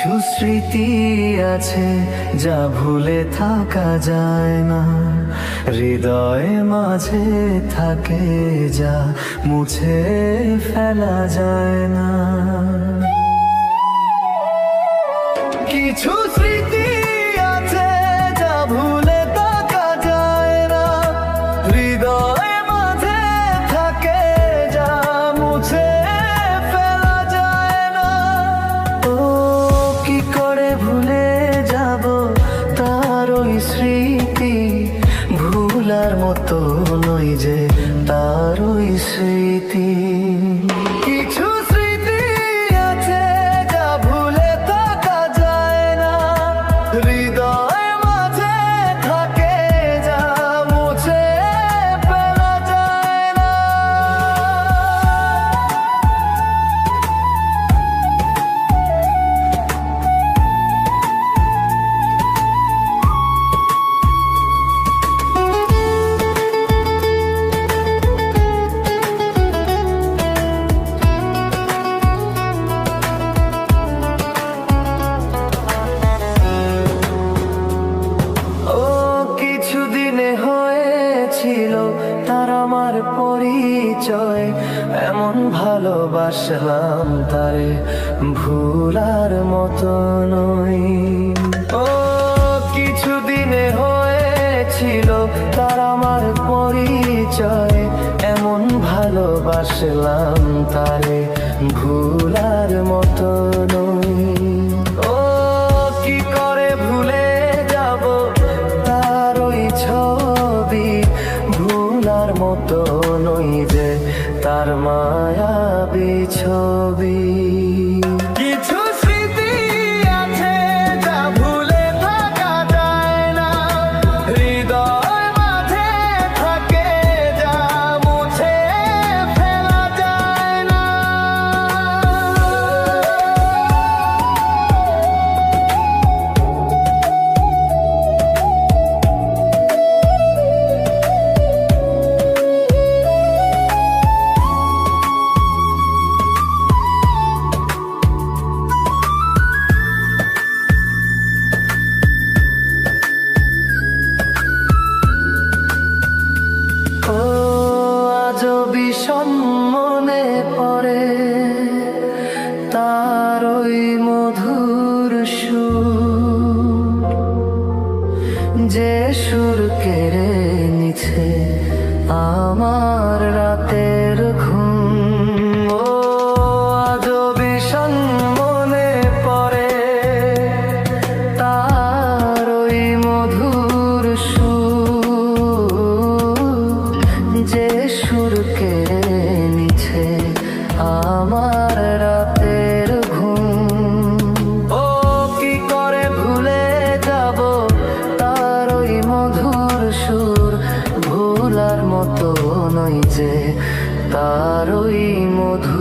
কিছু স্মৃতি আছে যা ভুলে থাকা যায় না, হৃদয়ে মাঝে থাকে যা মুছে ফেলা যায় না। কিছু স্মৃতি আছে যা ভুলে থাকা যায় না, হৃদয়ে মাঝে থাকে যা মুছে ফেলা যায় না। ও কি করে ভুলে যাব তার ওই স্মৃতি, ভুলার মতো নয় যে তার ওই স্মৃতি। কিছু স্মৃতি আছে যা ভুলে থাকা যায় না, হৃদয়ে মাঝে থাকে যা মুছে ফেলা যায় না। ছিল তার আমার পরিচয়, এমন ভালোবাসলাম তারে ভুলার মতো নয়। ও কিছুদিনে হয়েছিল তার আমার পরিচয়, এমন ভালোবাসলাম তারে ভুলার মতো নয়। ও কি করে ভুলে যাব তার ওই ছবি, ভুলার মতো নই যে তার মায়াবী ছবি। কিছু স্মৃতি আছে যা ভুলে থাকা যায় না, হৃদয় মাঝে থাকে যা মুছে ফেলা যায় না। ভীষণ মনে পড়ে তার ওই মধুর সুর, যে সুর কেড়ে নিছে আমার রাতের ঘুম। ও আজ ভীষণ মনে পড়ে তার ওই মধুর সুর, যে সুর কেড়ে নিছে আমার রাতের ঘুম। ও কি করে ভুলে যাব তার ওই মধুর সুর, ভুলার মতো নয় যে তার ওই মধুর